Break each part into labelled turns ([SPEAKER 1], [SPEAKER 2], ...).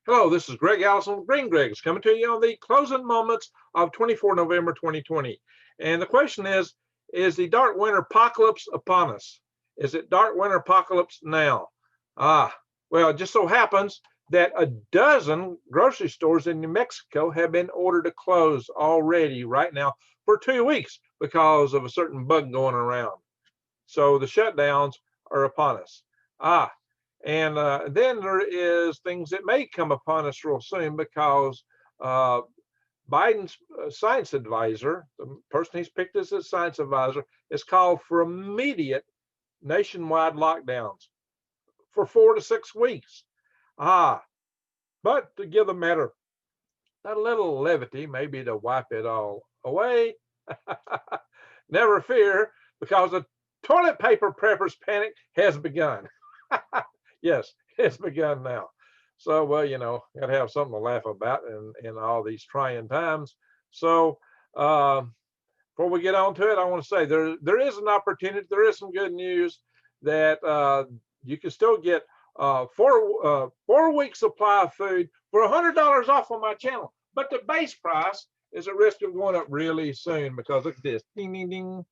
[SPEAKER 1] Hello, this is Greg Allison with Green Greg's coming to you on the closing moments of 24 November 2020. And the question is the dark winter apocalypse upon us? Is it dark winter apocalypse now? Well, it just so happens that a dozen grocery stores in New Mexico have been ordered to close already right now for 2 weeks because of a certain bug going around. So the shutdowns are upon us. And then there is things that may come upon us real soon because uh, Biden's science advisor, the person he's picked as his science advisor, is called for immediate nationwide lockdowns for 4 to 6 weeks. But to give the matter a little levity, maybe to wipe it all away, never fear, because the toilet paper preppers panic has begun. Yes, it's begun now. So, well, got to have something to laugh about in all these trying times. So, before we get on to it, I want to say there is an opportunity. There is some good news that you can still get 4 weeks supply of food for $100 off on my channel. But the base price is at risk of going up really soon because look at this, ding, ding, ding.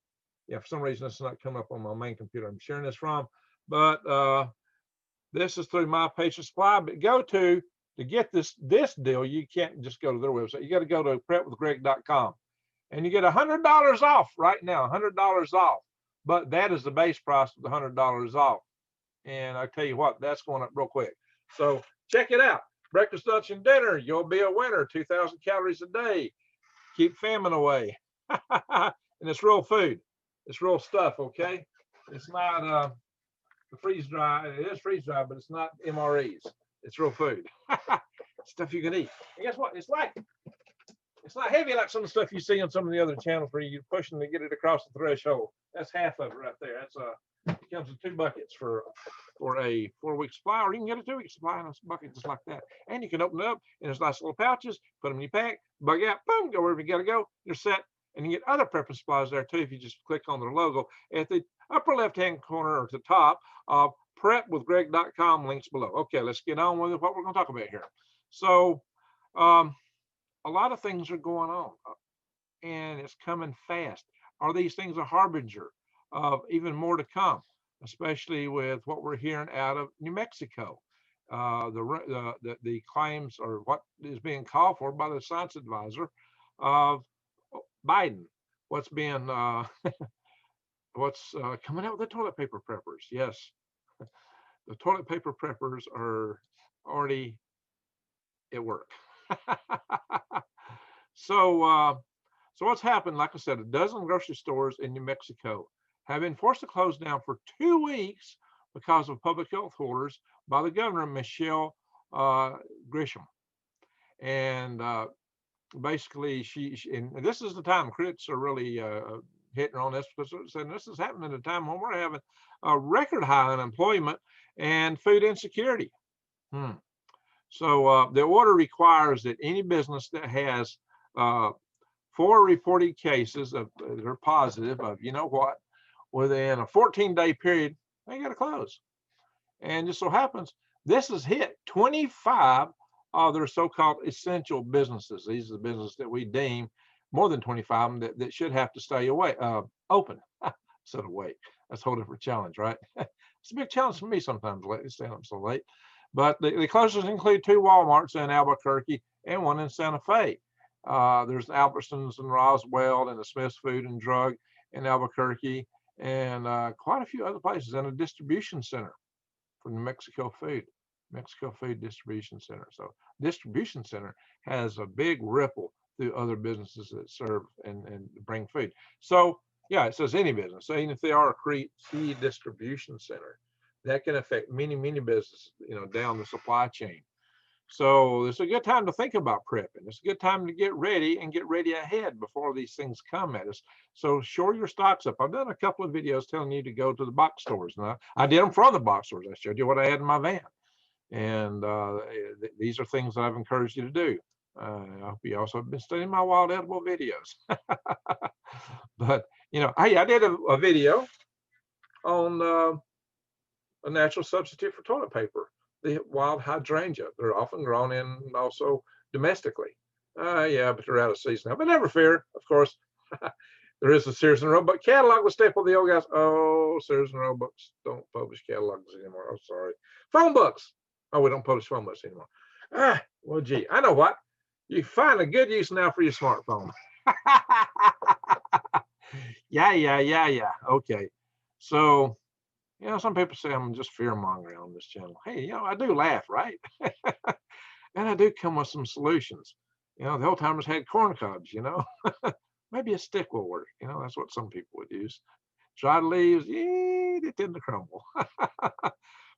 [SPEAKER 1] Yeah, for some reason it's not coming up on my main computer I'm sharing this from, but this is through my patient supply. But to get this deal, you can't just go to their website. You got to go to prepwithgreg.com and you get $100 off right now, $100 off. But that is the base price of the $100 off. And I tell you what, that's going up real quick. So check it out. Breakfast, lunch, and dinner. You'll be a winner. 2,000 calories a day. Keep famine away. And it's real food. It's real stuff, okay? It's not freeze dry. It is freeze dry, but it's not MREs. It's real food. Stuff you can eat. And guess what? It's not heavy like some of the stuff you see on some of the other channels where you're pushing to get it across the threshold. That's half of it right there. That's it comes in 2 buckets for a 4-week supply, or you can get a 2-week supply in a bucket just like that. And you can open it up in those nice little pouches, put them in your pack, bug out, boom, go wherever you gotta go. You're set. And you get other prepping supplies there too if you just click on their logo at the upper left-hand corner or at the top of prepwithgreg.com, links below. Okay, let's get on with what we're going to talk about here. So a lot of things are going on and it's coming fast. Are these things a harbinger of even more to come, especially with what we're hearing out of New Mexico? The claims, or what is being called for by the science advisor of Biden, what's being what's coming out with the toilet paper preppers. Yes, the toilet paper preppers are already at work. So what's happened? Like I said, a dozen grocery stores in New Mexico have been forced to close down for 2 weeks because of public health orders by the governor, Michelle Grisham. And basically, she and this is the time critics are really hitting on this, because saying this is happening at a time when we're having a record high unemployment and food insecurity. So the order requires that any business that has 4 reported cases that are positive of, within a 14-day period, they got to close. And just so happens, this has hit 25 of their so-called essential businesses. These are the businesses that we deem, more than 25 of them, that should have to stay open. So wait, that's a whole different challenge, right? It's a big challenge for me sometimes lately, staying up so late. But the closures include 2 Walmarts in Albuquerque and 1 in Santa Fe. There's Albertsons in Roswell and the Smith's Food and Drug in Albuquerque, and quite a few other places, and a distribution center for New Mexico Food Distribution Center. So distribution center has a big ripple through other businesses that serve and bring food. So yeah, it says any business. So even if they are a key distribution center, that can affect many businesses, down the supply chain. So it's a good time to think about prepping. It's a good time to get ready and get ready ahead before these things come at us. So shore your stocks up. I've done a couple of videos telling you to go to the box stores. And I did them from the box stores. I showed you what I had in my van. And these are things that I've encouraged you to do. I hope you also have been studying my wild edible videos. But, hey, I did a video on a natural substitute for toilet paper. the wild hydrangea. They're often grown in also domestically. Yeah, but they're out of season now. But never fear, of course. There is a Sears and Roebuck catalog with staple the old guys. Oh, Sears and Roebucks don't publish catalogs anymore. Oh, sorry. Phone books. Oh, we don't publish phone books anymore. Well, gee, I know what. You find a good use now for your smartphone. Yeah. Okay. So, some people say I'm just fear mongering on this channel. Hey, I do laugh, right? And I do come with some solutions. The old timers had corn cobs, maybe a stick will work. That's what some people would use. Dried leaves, yeah, they tend to crumble.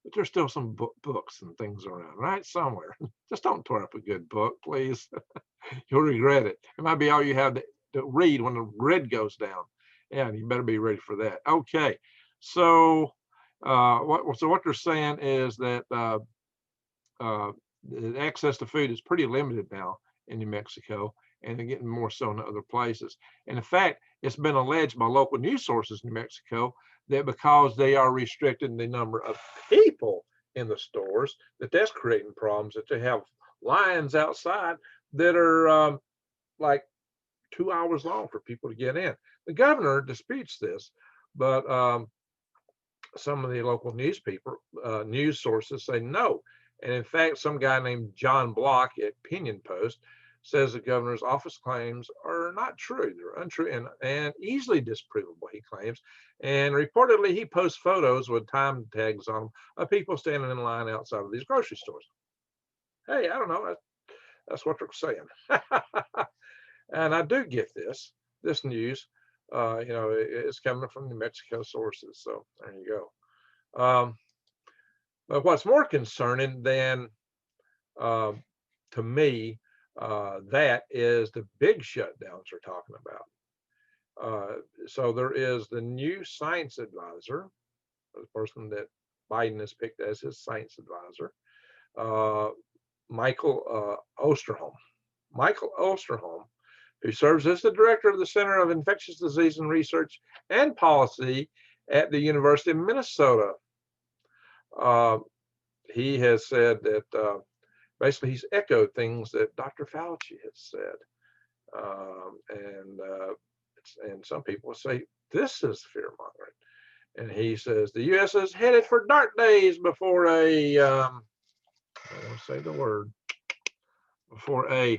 [SPEAKER 1] But there's still some books and things around, right? Somewhere. Just don't tear up a good book, please. You'll regret it. It might be all you have to read when the grid goes down. Yeah, you better be ready for that. Okay. So what they're saying is that the access to food is pretty limited now in New Mexico, and they're getting more so in other places. And in fact, it's been alleged by local news sources in New Mexico that because they are restricting the number of people in the stores, that's creating problems, that they have lines outside that are like 2 hours long for people to get in. The governor disputes this, but some of the local news sources say no. And in fact, some guy named John Block at Pinion Post says the governor's office claims are not true. They're untrue and easily disprovable, he claims. And reportedly, he posts photos with time tags on them of people standing in line outside of these grocery stores. Hey, I don't know. That's what they're saying. And I do get this news. It's coming from New Mexico sources. So there you go. But what's more concerning than, to me, that is the big shutdowns we're talking about. So there is the new science advisor, the person that Biden has picked as his science advisor, Michael Osterholm. Michael Osterholm, who serves as the director of the Center of Infectious Disease and Research and Policy at the University of Minnesota. He has said that basically he's echoed things that Dr. Fauci has said. And some people say this is fear mongering. And he says the U.S. is headed for dark days before I won't say the word, before a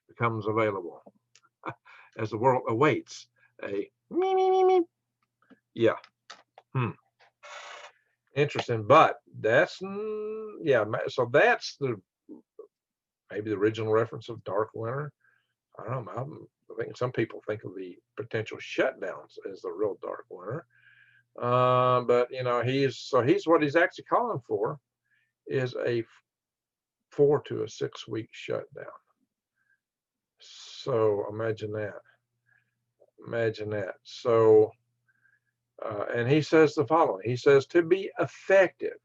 [SPEAKER 1] becomes available as the world awaits a yeah. Interesting, but that's so that's maybe the original reference of dark winter. I don't know. I think some people think of the potential shutdowns as the real dark winter. But he's what he's actually calling for is a 4 to 6 week shutdown. So imagine that. So and he says the following. He says, to be effective,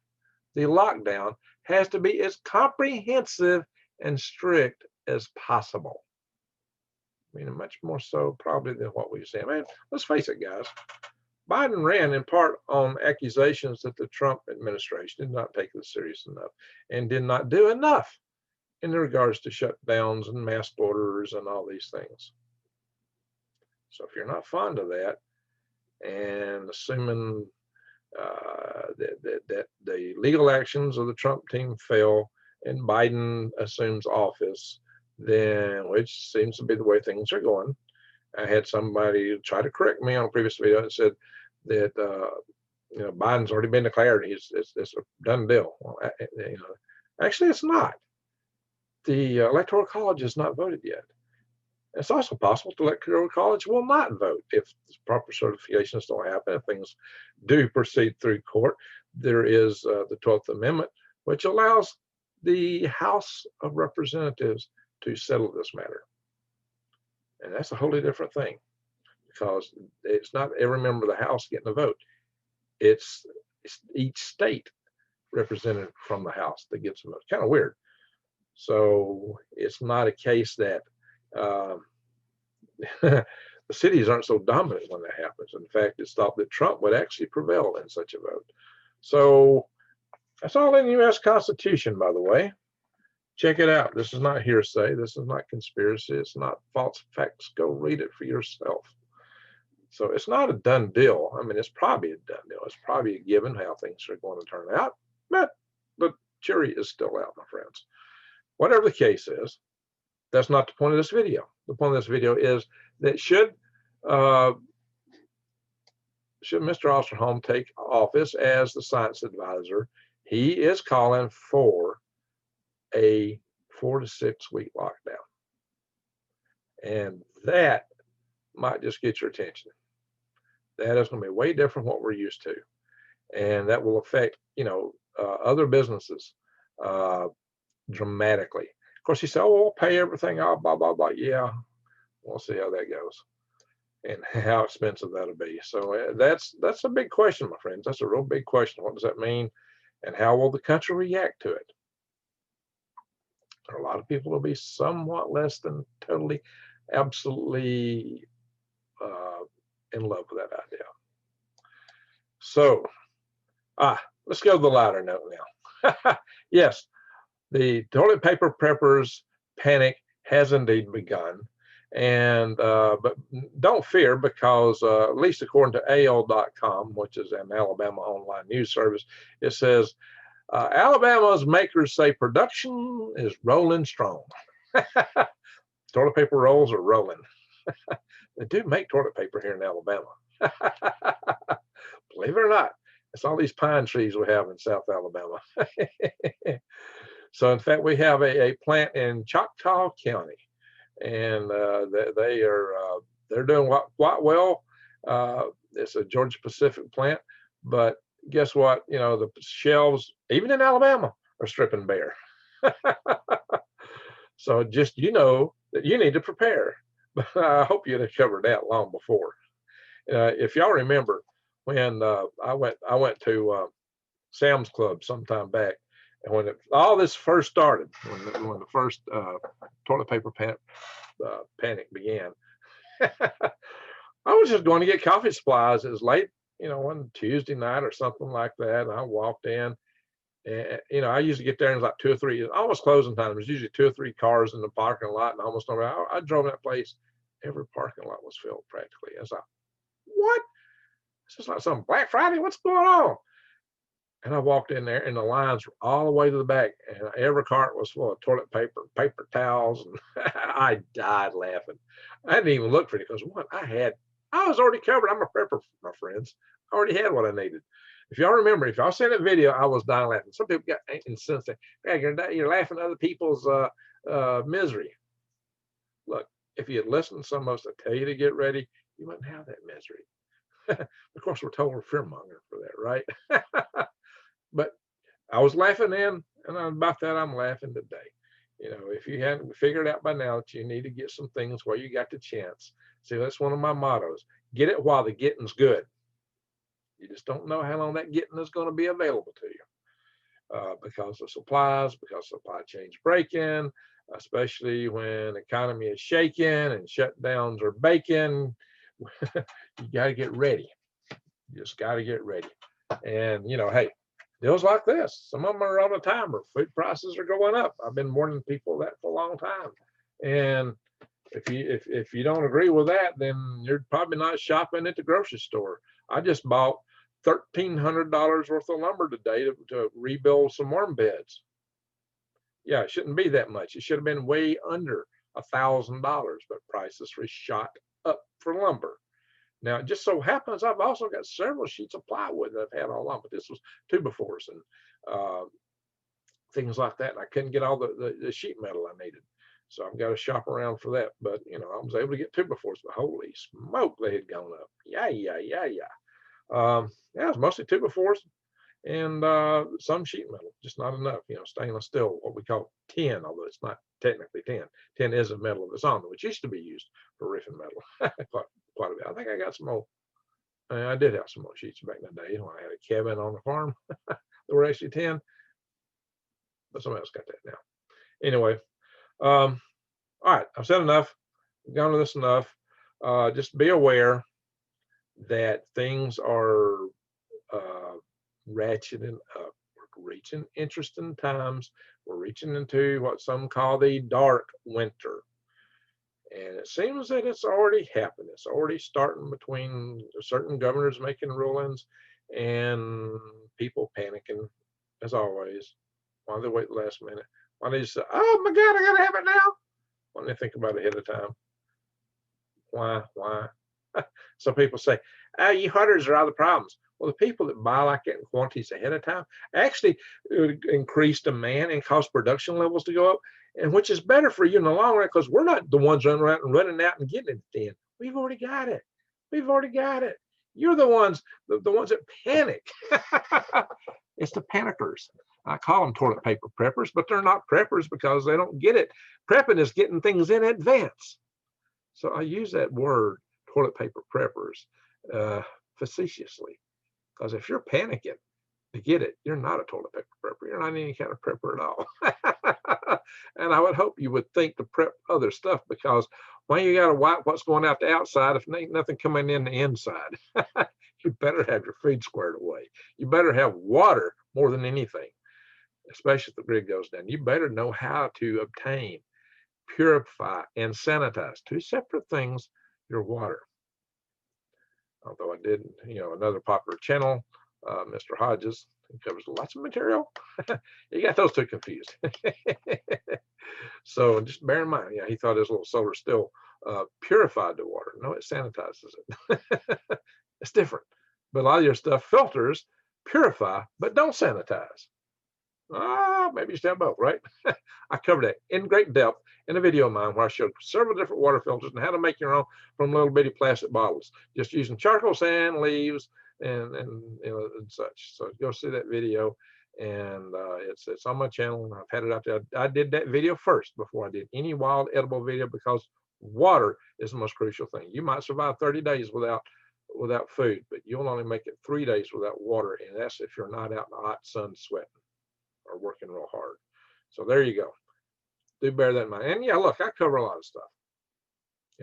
[SPEAKER 1] the lockdown has to be as comprehensive and strict as possible. I mean, much more so probably than what we say. Man, let's face it, guys. Biden ran in part on accusations that the Trump administration did not take this serious enough and did not do enough in regards to shutdowns and mass borders and all these things. So if you're not fond of that, and assuming that the legal actions of the Trump team fail and Biden assumes office, then, which seems to be the way things are going. I had somebody try to correct me on a previous video and said that Biden's already been declared. It's a done deal. Well, actually, it's not. The Electoral College has not voted yet. It's also possible the Electoral College will not vote if proper certifications don't happen. If things do proceed through court, there is the 12th Amendment, which allows the House of Representatives to settle this matter. And that's a wholly different thing, because it's not every member of the House getting a vote. It's each state represented from the House that gets a vote. Kind of weird. So it's not a case that the cities aren't so dominant when that happens. In fact, it's thought that Trump would actually prevail in such a vote. So That's all in the U.S. Constitution, by the way. Check it out. This is not hearsay. This is not conspiracy. It's not false facts. Go read it for yourself. So it's not a done deal. I mean, it's probably a done deal. It's probably a given how things are going to turn out, but the jury is still out, my friends. Whatever the case is, that's not the point of this video. The point of this video is that should Mr. Osterholm take office as the science advisor, he is calling for a 4 to 6 week lockdown. And that might just get your attention. That is going to be way different from what we're used to. And that will affect, other businesses dramatically. Of course, he said, oh, we'll pay everything off, blah, blah, blah. Yeah, we'll see how that goes and how expensive that'll be. So that's a big question, my friends. That's a real big question. What does that mean? And how will the country react to it? A lot of people will be somewhat less than totally, absolutely in love with that idea. So, let's go to the lighter note now. Yes, the toilet paper preppers panic has indeed begun. And but don't fear, because at least according to AL.com, which is an Alabama online news service, it says Alabama's makers say production is rolling strong. Toilet paper rolls are rolling. They do make toilet paper here in Alabama. Believe it or not, it's all these pine trees we have in South Alabama. So in fact, we have a plant in Choctaw County, and they're doing quite well. It's a Georgia Pacific plant, but guess what? The shelves, even in Alabama, are stripping bare. So just that you need to prepare. But I hope you'd have covered that long before. If y'all remember when I went to Sam's Club sometime back, and when all this first started, when the first toilet paper panic began, I was just going to get coffee supplies. It was late, one Tuesday night or something like that. And I walked in, and I usually get there and it's like 2 or 3, almost closing time. There's usually 2 or 3 cars in the parking lot, and almost I drove that place. Every parking lot was filled practically. I was like, what? This is like some Black Friday. What's going on? And I walked in there, and the lines were all the way to the back, and every cart was full of toilet paper, paper towels, and I died laughing. I didn't even look for it because I was already covered. I'm a prepper, my friends. I already had what I needed. If y'all remember, if y'all seen that video, I was dying laughing. Some people got incensed. Hey, you're laughing at other people's misery. Look, if you had listened to some of us that tell you to get ready, you wouldn't have that misery. Of course, we're total fearmonger for that, right? But I was laughing then, and about that, I'm laughing today. If you hadn't figured out by now that you need to get some things while you got the chance. See, that's one of my mottos. Get it while the getting's good. You just don't know how long that getting is going to be available to you because of supplies, because supply chains breaking, especially when the economy is shaking and shutdowns are baking. You got to get ready. You just got to get ready. And, hey, deals like this, some of them are on a timer. Food prices are going up. I've been warning people that for a long time. And if you don't agree with that, then you're probably not shopping at the grocery store. I just bought $1,300 worth of lumber today to rebuild some worm beds. Yeah, it shouldn't be that much. It should have been way under $1,000, but prices were shot up for lumber. Now, it just so happens I've also got several sheets of plywood that I've had all along, but this was 2x4s and things like that. And I couldn't get all the sheet metal I needed. So I've got to shop around for that. But, I was able to get 2x4s, but holy smoke, they had gone up. Yeah. Yeah, it was mostly 2x4s and some sheet metal, just not enough. Stainless steel, what we call tin, although it's not technically tin. Tin is a metal of its own, which used to be used for roofing metal quite a bit. I think I got some more. I did have some more sheets back in the day when I had a cabin on the farm that were actually tin, but somebody else got that now. Anyway, all right, I've said enough. I've gone to this enough. Just be aware that things are ratcheting up. reaching interesting times. We're reaching into what some call the dark winter. And it seems that it's already happened. It's already starting between certain governors making rulings and people panicking, as always. Why do they wait the last minute? Why do they just say, oh my God, I gotta have it now? Why don't they think about it ahead of time? Why? Some people say, oh, you hunters are all the problems. Well, the people that buy like that in quantities ahead of time actually increase demand and cause production levels to go up, and which is better for you in the long run because we're not the ones running out and getting it then. We've already got it. We've already got it. You're the ones that panic. It's the panickers. I call them toilet paper preppers, but they're not preppers because they don't get it. Prepping is getting things in advance. So I use that word, toilet paper preppers, facetiously, because if you're panicking to get it, you're not a toilet paper prepper. You're not any kind of prepper at all. And I would hope you would think to prep other stuff, because when you got to wipe what's going out the outside, if ain't nothing coming in the inside, you better have your food squared away. You better have water more than anything, especially if the grid goes down. You better know how to obtain, purify, and sanitize, two separate things, your water. Although I did, another popular channel, Mr. Hodges, he covers lots of material. You got those two confused. So just bear in mind, he thought his little solar still purified the water. No, it sanitizes it. It's different. But a lot of your stuff filters, purify, but don't sanitize. Maybe you should have both, right? I covered that in great depth in a video of mine where I showed several different water filters and how to make your own from little bitty plastic bottles, just using charcoal, sand, leaves, and such. So go see that video, and it's on my channel, and I've had it out there. I did that video first before I did any wild edible video, because water is the most crucial thing. You might survive 30 days without food, but you'll only make it 3 days without water, and that's if you're not out in the hot sun sweating or working real hard. So there you go. Do bear that in mind. And look, I cover a lot of stuff.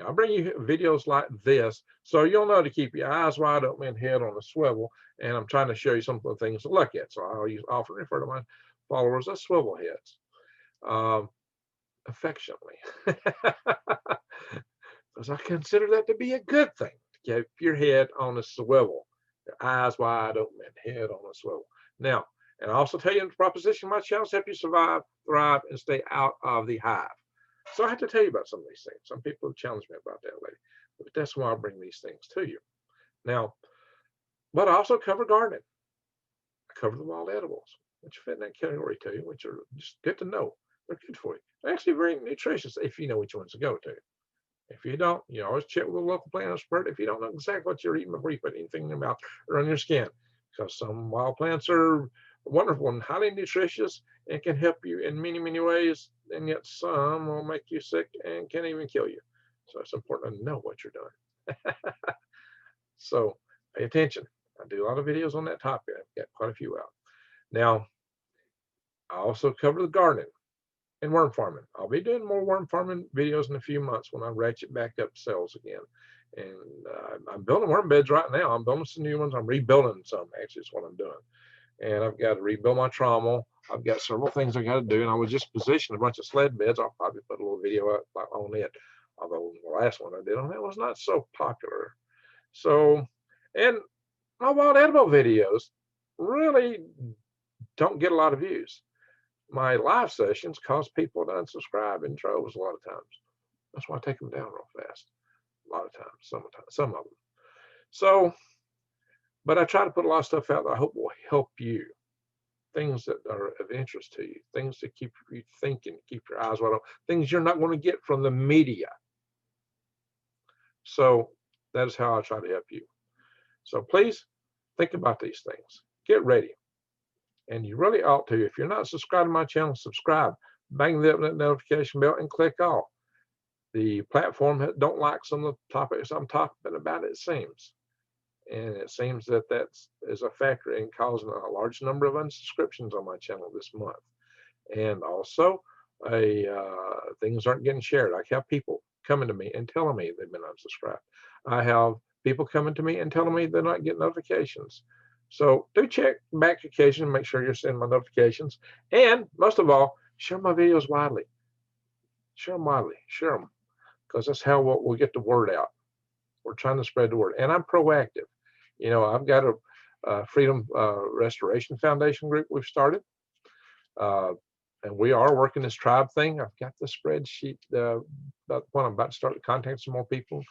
[SPEAKER 1] I'll bring you videos like this so you'll know to keep your eyes wide open and head on a swivel. And I'm trying to show you some of the things to look at. So I'll often refer to my followers as swivel heads, affectionately, because I consider that to be a good thing, to keep your head on a swivel, your eyes wide open and head on a swivel. Now, and I also tell you in the proposition, my channels help you survive, thrive, and stay out of the hive. So I have to tell you about some of these things. Some people have challenged me about that lately, but that's why I bring these things to you. Now, but I also cover gardening. I cover the wild edibles, which fit in that category too, which are just good to know. They're good for you. They're actually very nutritious if you know which ones to go to. If you don't, you always check with a local plant expert if you don't know exactly what you're eating before you put anything in your mouth or on your skin, because some wild plants are wonderful and highly nutritious and can help you in many, many ways, and yet some will make you sick and can even kill you. So it's important to know what you're doing. So pay attention. I do a lot of videos on that topic. I've got quite a few out. Now, I also cover the gardening and worm farming. I'll be doing more worm farming videos in a few months when I ratchet back up sales again. And I'm building worm beds right now. I'm building some new ones. I'm rebuilding some, actually, is what I'm doing. And I've got to rebuild my trommel. I've got several things I got to do, and I was just positioning a bunch of sled beds. I'll probably put a little video up on it, although the last one I did on it was not so popular. So, and my wild edible videos really don't get a lot of views. My live sessions cause people to unsubscribe in droves a lot of times. That's why I take them down real fast. A lot of times, some of them. So, but I try to put a lot of stuff out that I hope will help you. Things that are of interest to you, things that keep you thinking, keep your eyes wide open, things you're not going to get from the media. So that is how I try to help you. So please think about these things. Get ready. And you really ought to. If you're not subscribed to my channel, subscribe. Bang that notification bell and click all. The platform don't like some of the topics I'm talking about, it seems. And it seems that is a factor in causing a large number of unsubscriptions on my channel this month. And also, things aren't getting shared. I have people coming to me and telling me they've been unsubscribed. I have people coming to me and telling me they're not getting notifications. So do check back occasionally, make sure you're sending my notifications. And most of all, share my videos widely. Share them widely. Share them, because that's how we'll get the word out. We're trying to spread the word. And I'm proactive. You know, I've got a Freedom Restoration Foundation group we've started. And we are working this tribe thing. I've got the spreadsheet about when I'm about to start to contact some more people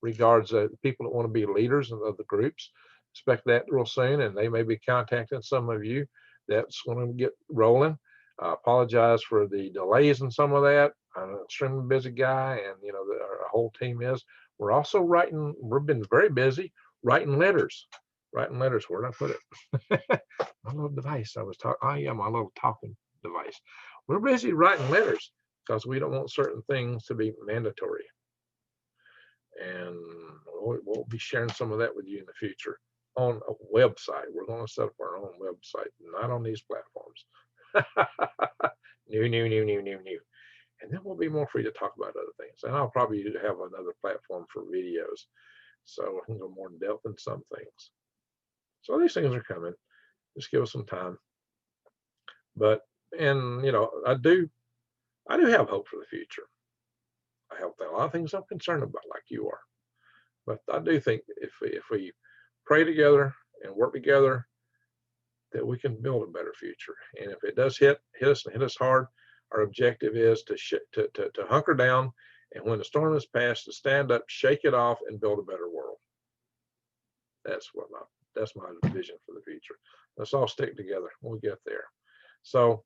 [SPEAKER 1] regards people that want to be leaders of the groups. Expect that real soon, and they may be contacting some of you. That's going to get rolling. I apologize for the delays in some of that. I'm an extremely busy guy, and you know our whole team is. We're also writing. We've been very busy writing letters. Writing letters. Where did I put it? My little device. I was talking. Oh yeah, my little talking device. We're busy writing letters because we don't want certain things to be mandatory, and we'll be sharing some of that with you in the future on a website. We're going to set up our own website, not on these platforms. New. And then we'll be more free to talk about other things. And I'll probably have another platform for videos, so I can go more in depth in some things. So these things are coming. Just give us some time. But, and you know, I do have hope for the future. I have a lot of things I'm concerned about, like you are. But I do think if we pray together and work together, that we can build a better future. And if it does hit us hard, our objective is to hunker down, and when the storm is past, to stand up, shake it off, and build a better world. That's my vision for the future. Let's all stick together when we get there. So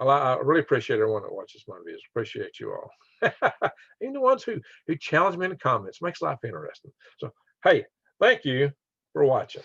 [SPEAKER 1] I really appreciate everyone that watches my videos. Appreciate you all. Even the ones who challenge me in the comments. Makes life interesting. So hey, thank you for watching.